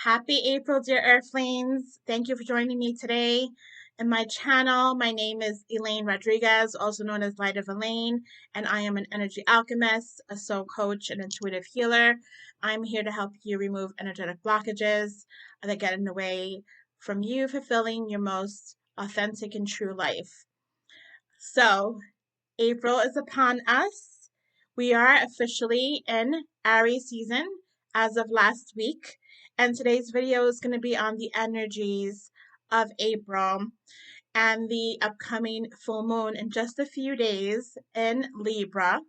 Happy April, dear Earthlings. Thank you for joining me today in my channel. My name is Elaine Rodriguez, also known as Light of Elaine, and I am an energy alchemist, a soul coach, and intuitive healer. I'm here to help you remove energetic blockages that get in the way from you fulfilling your most authentic and true life. So, April is upon us. We are officially in Aries season as of last week, and today's video is going to be on the energies of April and the upcoming full moon in just a few days in Libra.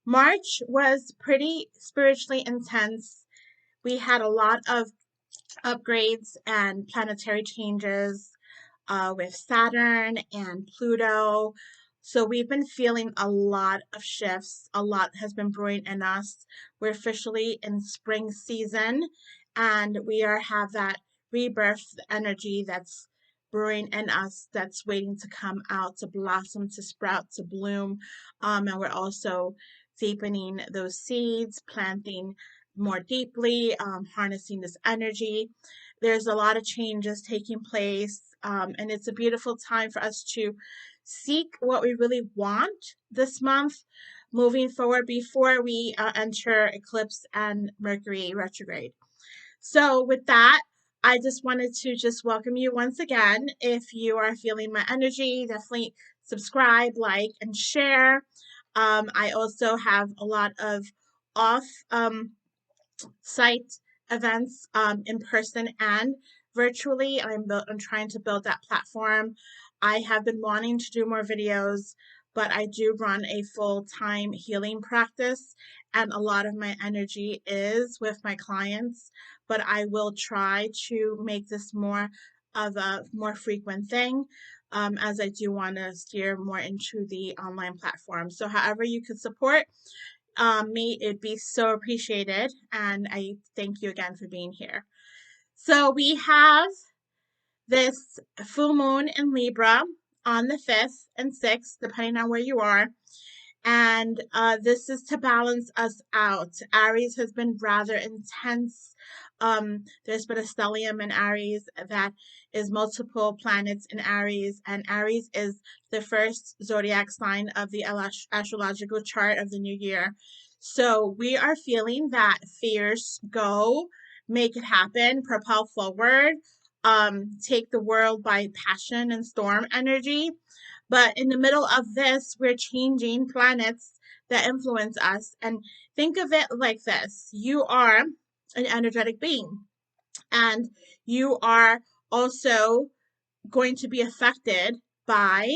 March was pretty spiritually intense. We had a lot of upgrades and planetary changes with Saturn and Pluto. So we've been feeling a lot of shifts. A lot has been brewing in us. We're officially in spring season, and we have that rebirth energy that's brewing in us, that's waiting to come out, to blossom, to sprout, to bloom. And we're also deepening those seeds, planting more deeply, harnessing this energy. There's a lot of changes taking place, and it's a beautiful time for us to seek what we really want this month moving forward before we enter Eclipse and Mercury retrograde. So with that, I just wanted to just welcome you once again. If you are feeling my energy, definitely subscribe, like, and share. I also have a lot of off site events in person and virtually. I'm trying to build that platform. I have been wanting to do more videos, but I do run a full-time healing practice, and a lot of my energy is with my clients, but I will try to make this more of a more frequent thing, as I do want to steer more into the online platform. So however you could support me, it'd be so appreciated, and I thank you again for being here. So we have this full moon in Libra on the 5th and 6th, depending on where you are, and this is to balance us out. Aries has been rather intense. There's been a stellium in Aries that is multiple planets in Aries, and Aries is the first zodiac sign of the astrological chart of the new year. So we are feeling that fierce go, make it happen, propel forward, take the world by passion and storm energy. But in the middle of this, we're changing planets that influence us. And think of it like this: you are an energetic being, and you are also going to be affected by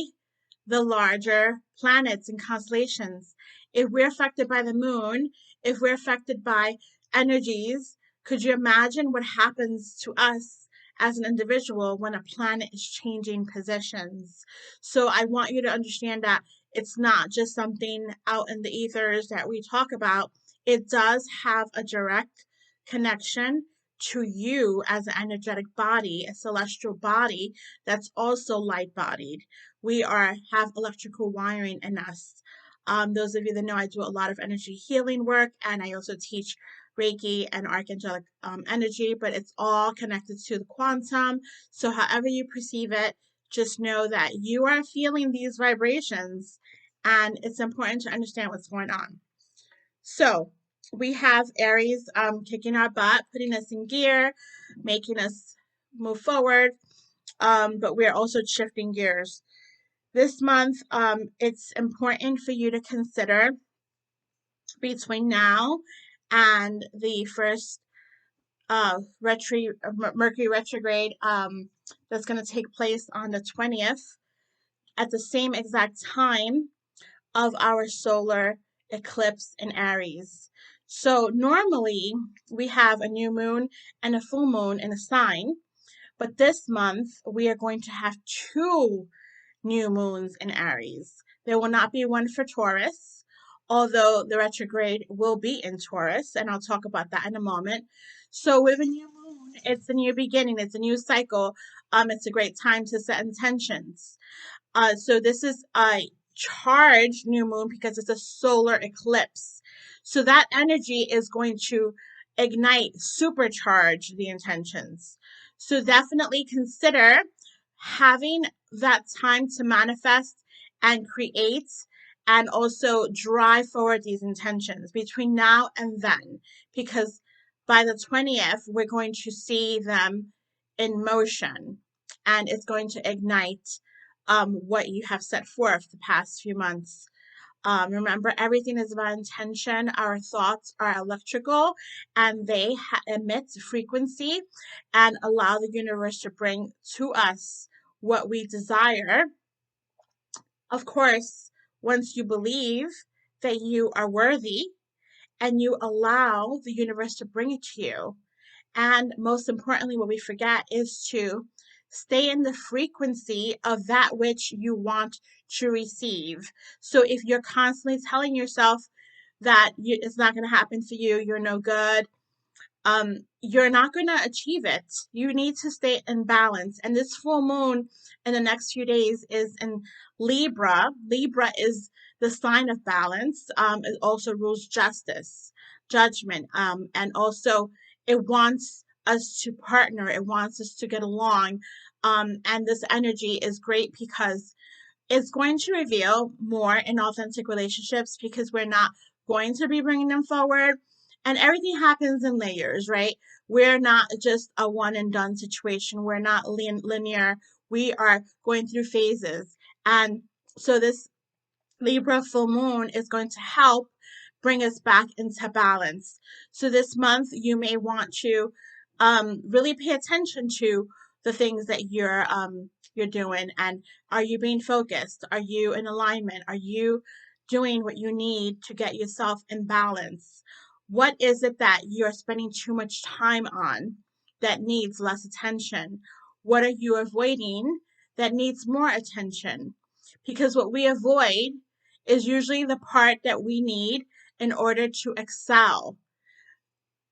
the larger planets and constellations. If we're affected by the moon, if we're affected by energies, could you imagine what happens to us as an individual when a planet is changing positions? So I want you to understand that it's not just something out in the ethers that we talk about. It does have a direct connection to you as an energetic body, a celestial body that's also light-bodied. We have electrical wiring in us. Those of you that know, I do a lot of energy healing work, and I also teach Reiki and archangelic energy, but it's all connected to the quantum. So however you perceive it, just know that you are feeling these vibrations, and it's important to understand what's going on. So we have Aries kicking our butt, putting us in gear, making us move forward, but we're also shifting gears. This month, it's important for you to consider between now and the first Mercury retrograde that's going to take place on the 20th at the same exact time of our solar eclipse in Aries. So normally we have a new moon and a full moon in a sign, but this month we are going to have two new moons in Aries. There will not be one for Taurus, although the retrograde will be in Taurus, and I'll talk about that in a moment. So with a new moon, it's a new beginning, it's a new cycle. It's a great time to set intentions. So this is a charged new moon because it's a solar eclipse. So that energy is going to ignite, supercharge the intentions. So definitely consider having that time to manifest and create and also drive forward these intentions between now and then, because by the 20th, we're going to see them in motion and it's going to ignite what you have set forth the past few months. Remember, everything is about intention. Our thoughts are electrical and they emit frequency and allow the universe to bring to us what we desire. Of course, once you believe that you are worthy and you allow the universe to bring it to you. And most importantly, what we forget is to stay in the frequency of that which you want to receive. So if you're constantly telling yourself that it's not going to happen for you, you're no good, you're not going to achieve it. You need to stay in balance. And this full moon in the next few days is in Libra. Libra is the sign of balance. It also rules justice, judgment, and also it wants us to partner. It wants us to get along. And this energy is great because it's going to reveal more in authentic relationships because we're not going to be bringing them forward. And everything happens in layers, right? We're not just a one and done situation. We're not linear. We are going through phases. And so this Libra full moon is going to help bring us back into balance. So this month, you may want to really pay attention to the things that you're doing, and are you being focused? Are you in alignment? Are you doing what you need to get yourself in balance? What is it that you're spending too much time on that needs less attention? What are you avoiding that needs more attention? Because what we avoid is usually the part that we need in order to excel.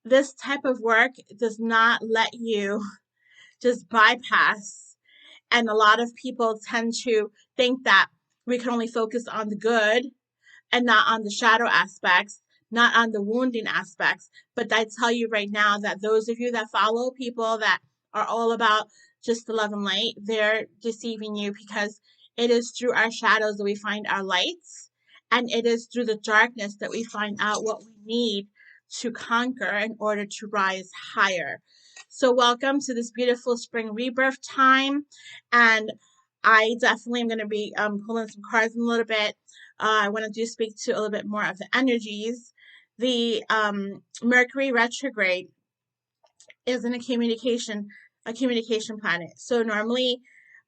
This type of work does not let you just bypass. And a lot of people tend to think that we can only focus on the good and not on the shadow aspects, not on the wounding aspects. But I tell you right now that those of you that follow people that are all about just the love and light, they're deceiving you, because it is through our shadows that we find our lights. And it is through the darkness that we find out what we need to conquer in order to rise higher. So welcome to this beautiful spring rebirth time. And I definitely am going to be pulling some cards in a little bit. I want to speak to a little bit more of the energies. The Mercury retrograde is in a communication planet. So normally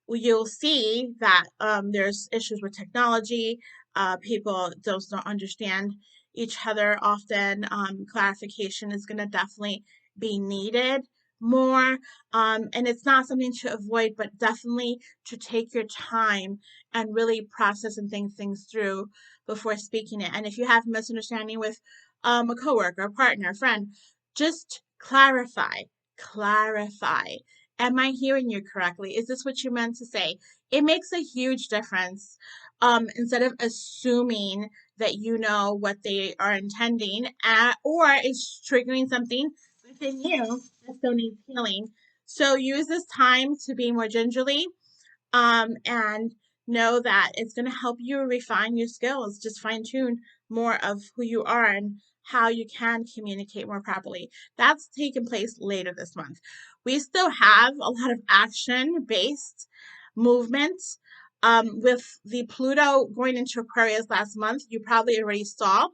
you'll see that there's issues with technology. People don't understand each other often. Clarification is going to definitely be needed more. And it's not something to avoid, but definitely to take your time and really process and think things through before speaking it. And if you have a misunderstanding with a coworker, a partner, a friend, just clarify. Am I hearing you correctly? Is this what you meant to say? It makes a huge difference. Instead of assuming that you know what they are intending, or it's triggering something within you that still needs healing. So use this time to be more gingerly, and know that it's going to help you refine your skills, just fine tune more of who you are and how you can communicate more properly. That's taking place later this month. We still have a lot of action based movement. With the Pluto going into Aquarius last month, you probably already saw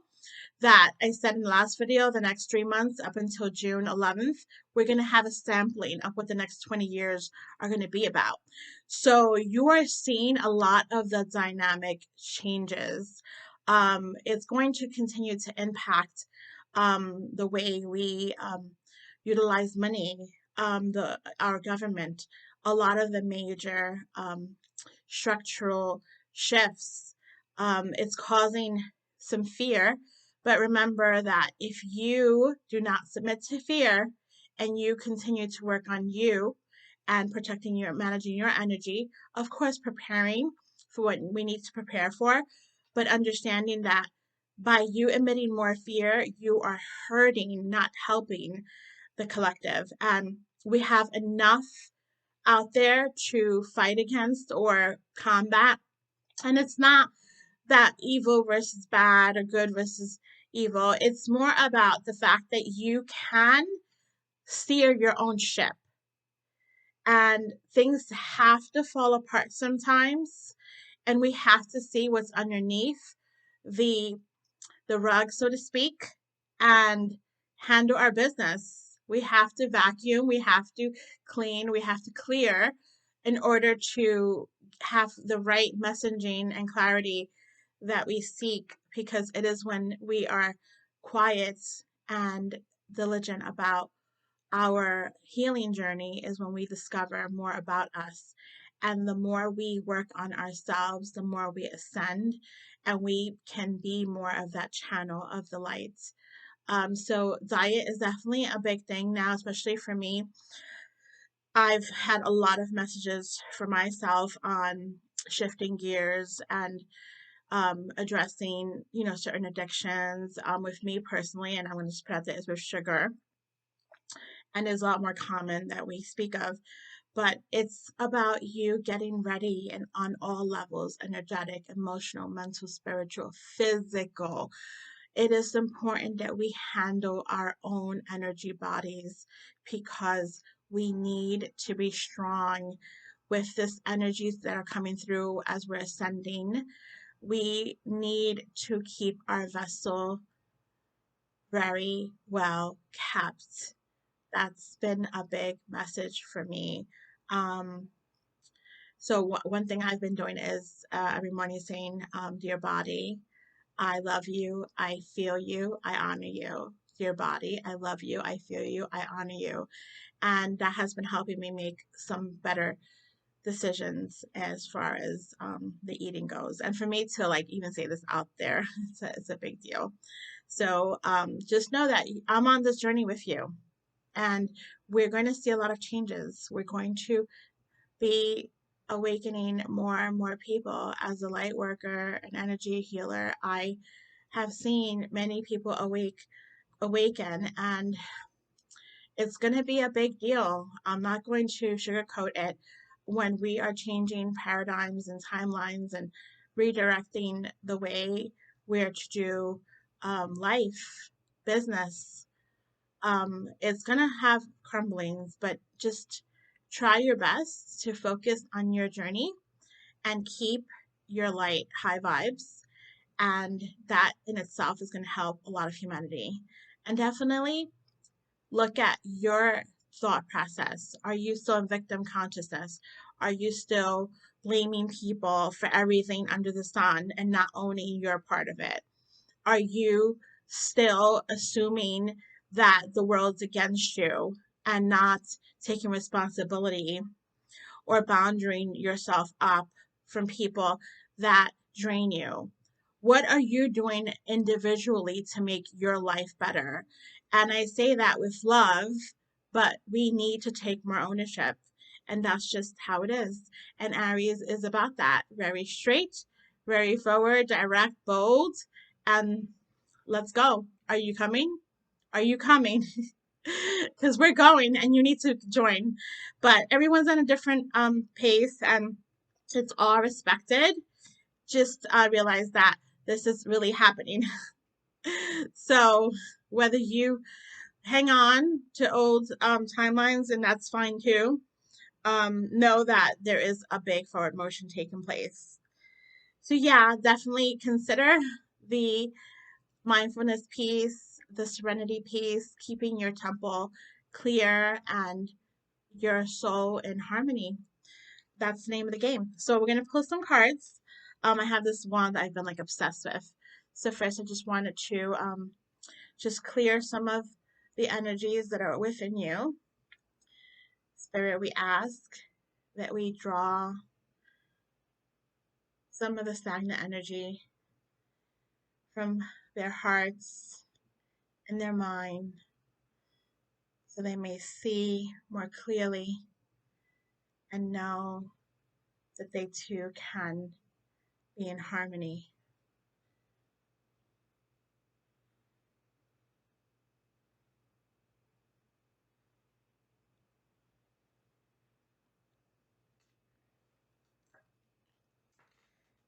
that I said in the last video, the next 3 months up until June 11th, we're going to have a sampling of what the next 20 years are going to be about. So you are seeing a lot of the dynamic changes. It's going to continue to impact the way we utilize money, our government, a lot of the major structural shifts. It's causing some fear. But remember that if you do not submit to fear and you continue to work on you and managing your energy, of course, preparing for what we need to prepare for, but understanding that By you emitting more fear, you are hurting, not helping the collective. And we have enough out there to fight against or combat. And it's not that evil versus bad or good versus evil. It's more about the fact that you can steer your own ship, and things have to fall apart sometimes, and we have to see what's underneath the rug, so to speak, and handle our business. We have to vacuum, we have to clean, we have to clear in order to have the right messaging and clarity that we seek, because it is when we are quiet and diligent about our healing journey is when we discover more about us. And the more we work on ourselves, the more we ascend and we can be more of that channel of the light. So diet is definitely a big thing now, especially for me. I've had a lot of messages for myself on shifting gears and addressing, certain addictions. With me personally, and I'm going to spread that is with sugar, and is a lot more common that we speak of. But it's about you getting ready and on all levels: energetic, emotional, mental, spiritual, physical. It is important that we handle our own energy bodies, because we need to be strong with this energies that are coming through as we're ascending. We need to keep our vessel very well kept. That's been a big message for me. Um, so one thing I've been doing is every morning saying, dear body, I love you, I feel you, I honor you. Dear body, I love you, I feel you, I honor you. And that has been helping me make some better decisions as far as the eating goes. And for me to like even say this out there, it's a big deal. So just know that I'm on this journey with you, and we're going to see a lot of changes. We're going to be awakening more and more people. As a light worker, an energy healer, I have seen many people awaken, and it's going to be a big deal. I'm not going to sugarcoat it. When we are changing paradigms and timelines and redirecting the way we're to do life, business, it's going to have crumblings, but just try your best to focus on your journey and keep your light high vibes. And that in itself is going to help a lot of humanity. And definitely look at your thought process. Are you still in victim consciousness? Are you still blaming people for everything under the sun and not owning your part of it? Are you still assuming that the world's against you and not taking responsibility or boundarying yourself up from people that drain you? What are you doing individually to make your life better? And I say that with love, but we need to take more ownership. And that's just how it is. And Aries is about that: very straight, very forward, direct, bold, and let's go. Are you coming? Are you coming? Because we're going and you need to join. But everyone's on a different pace, and it's all respected. Just realize that this is really happening. So whether you hang on to old timelines, and that's fine too, know that there is a big forward motion taking place. So yeah, definitely consider the mindfulness piece, the serenity piece, keeping your temple clear and your soul in harmony. That's the name of the game. So we're gonna pull some cards. I have this wand that I've been like obsessed with. So first, I just wanted to just clear some of the energies that are within you. Spirit, we ask that we draw some of the stagnant energy from their hearts and their mind, so they may see more clearly and know that they too can be in harmony.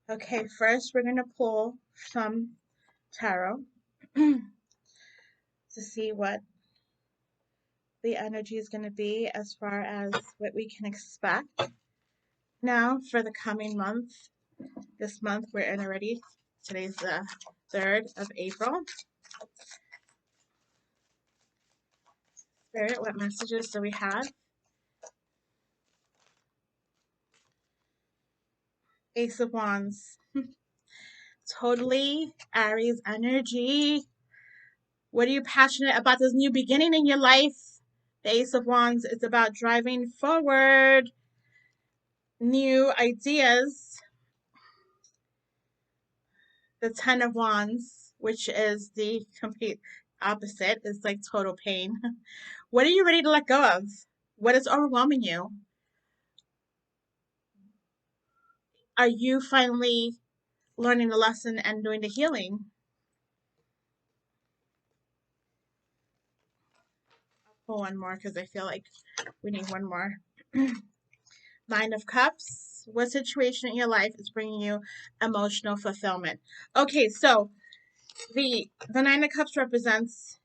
Okay, first we're going to pull some tarot to see what the energy is going to be as far as what we can expect now for the coming month. This month we're in already. Today's the 3rd of April. Spirit, what messages do we have? Ace of Wands. Totally Aries energy. What are you passionate about? This new beginning in your life. The Ace of Wands is about driving forward, new ideas. The Ten of Wands, which is the complete opposite, is like total pain. What are you ready to let go of? What is overwhelming you? Are you finally learning the lesson and doing the healing? I'll pull one more because I feel like we need one more. Nine of Cups. What situation in your life is bringing you emotional fulfillment? Okay, so the Nine of Cups represents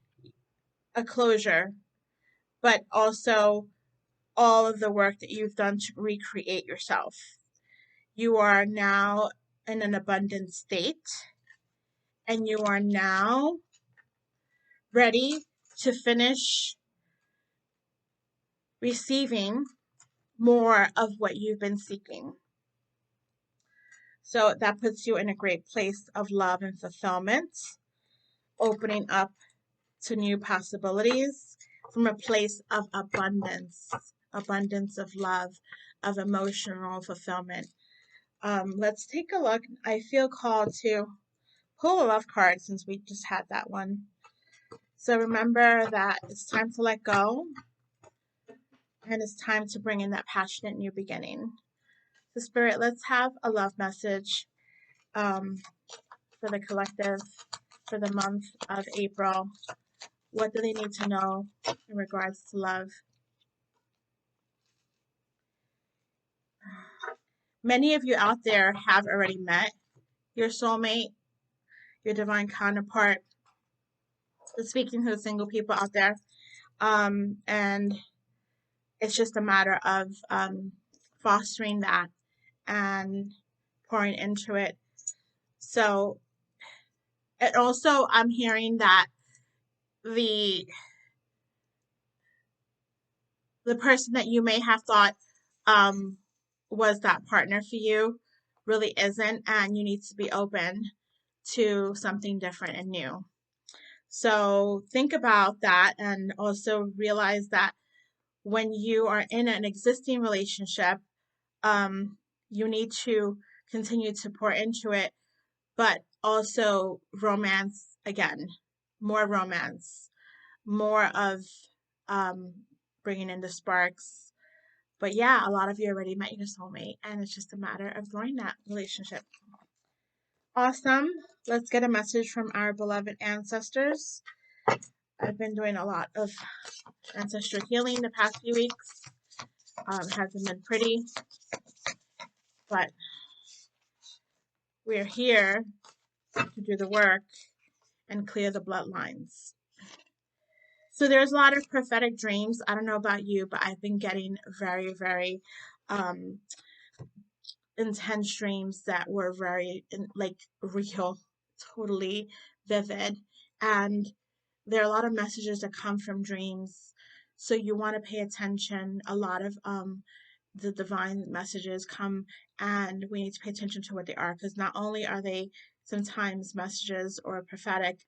a closure, but also all of the work that you've done to recreate yourself. You are now in an abundant state, and you are now ready to finish receiving more of what you've been seeking. So that puts you in a great place of love and fulfillment, opening up to new possibilities from a place of abundance of love, of emotional fulfillment. Let's take a look. I feel called to pull a love card since we just had that one. So remember that it's time to let go, and it's time to bring in that passionate new beginning. So Spirit, let's have a love message for the collective for the month of April. What do they need to know in regards to love? Many of you out there have already met your soulmate, your divine counterpart. Speaking to the single people out there, and it's just a matter of fostering that and pouring into it. So, and also I'm hearing that the person that you may have thought was that partner for you really isn't, and you need to be open to something different and new. So think about that, and also realize that when you are in an existing relationship, you need to continue to pour into it, but also romance again, more romance, more of bringing in the sparks. But yeah, a lot of you already met your soulmate, and it's just a matter of growing that relationship. Awesome. Let's get a message from our beloved ancestors. I've been doing a lot of ancestral healing the past few weeks. It hasn't been pretty, but we're here to do the work and clear the bloodlines. So there's a lot of prophetic dreams. I don't know about you, but I've been getting very, very intense dreams that were very like real, totally vivid. And there are a lot of messages that come from dreams. So you want to pay attention. A lot of the divine messages come, and we need to pay attention to what they are, because not only are they sometimes messages or prophetic,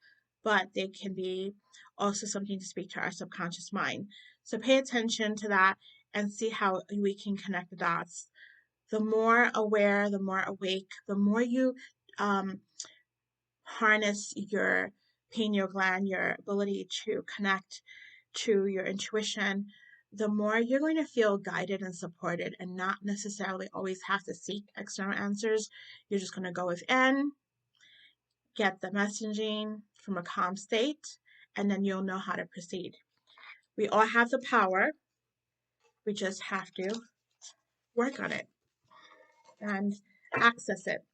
but they can be also something to speak to our subconscious mind. So pay attention to that and see how we can connect the dots. The more aware, the more awake, the more you harness your pineal gland, your ability to connect to your intuition, the more you're going to feel guided and supported and not necessarily always have to seek external answers. You're just going to go within, get the messaging from a calm state, and then you'll know how to proceed. We all have the power. We just have to work on it and access it.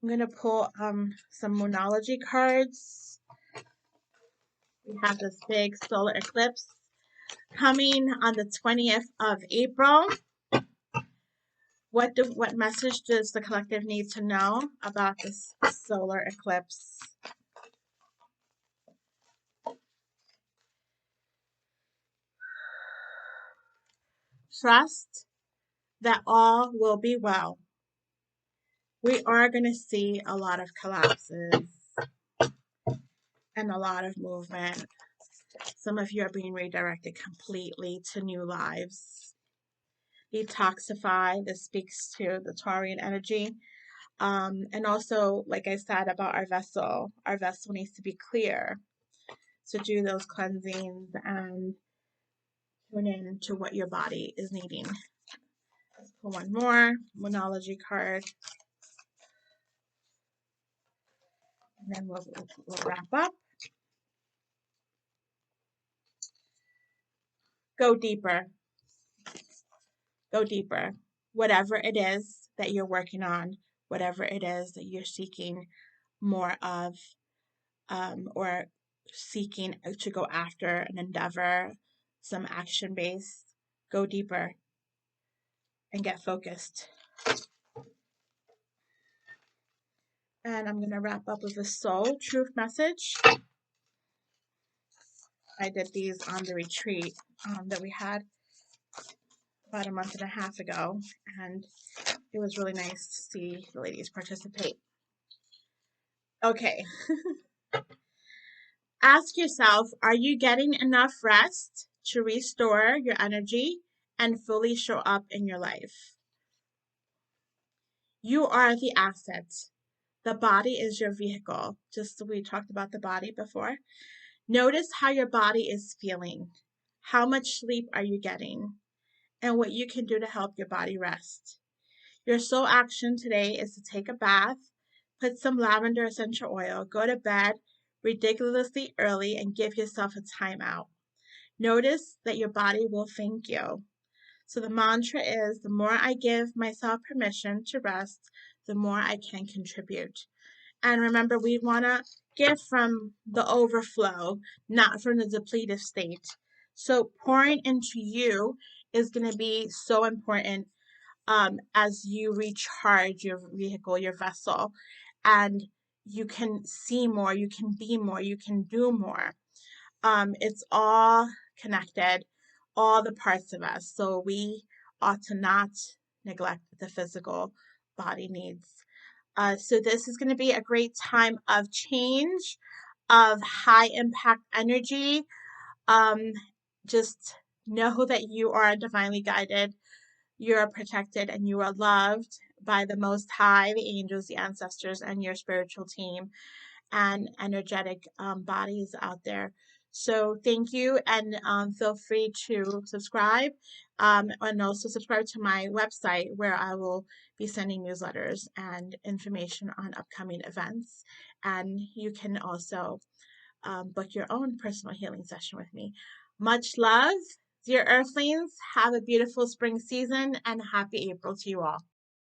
I'm going to pull some Moonology cards. We have this big solar eclipse coming on the 20th of April. What message does the collective need to know about this solar eclipse? Trust that all will be well. We are going to see a lot of collapses and a lot of movement. Some of you are being redirected completely to new lives. Detoxify, this speaks to the Taurian energy. And also, like I said about our vessel needs to be clear. So do those cleansings and tune in to what your body is needing. Let's pull one more Moonology card. And then we'll wrap up. Go deeper. Go deeper. Whatever it is that you're working on, whatever it is that you're seeking more of, or seeking to go after an endeavor, some action based, go deeper and get focused. And I'm going to wrap up with a soul truth message. I did these on the retreat that we had about a month and a half ago, and it was really nice to see the ladies participate. Okay. Ask yourself, are you getting enough rest to restore your energy and fully show up in your life? You are the asset. The body is your vehicle. Just so we talked about the body before. Notice how your body is feeling. How much sleep are you getting? And what you can do to help your body rest. Your sole action today is to take a bath, put some lavender essential oil, go to bed ridiculously early, and give yourself a timeout. Notice that your body will thank you. So the mantra is, the more I give myself permission to rest, the more I can contribute. And remember, we want to give from the overflow, not from the depleted state. So pouring into you is going to be so important as you recharge your vehicle, your vessel, and you can see more, you can be more, you can do more. It's all connected, all the parts of us. So we ought to not neglect the physical body needs. So this is going to be a great time of change, of high impact energy. Just know that you are divinely guided, you are protected, and you are loved by the Most High, the angels, the ancestors, and your spiritual team and energetic bodies out there. So thank you, and feel free to subscribe, and also subscribe to my website where I will be sending newsletters and information on upcoming events. And you can also book your own personal healing session with me. Much love, dear Earthlings. Have a beautiful spring season and happy April to you all.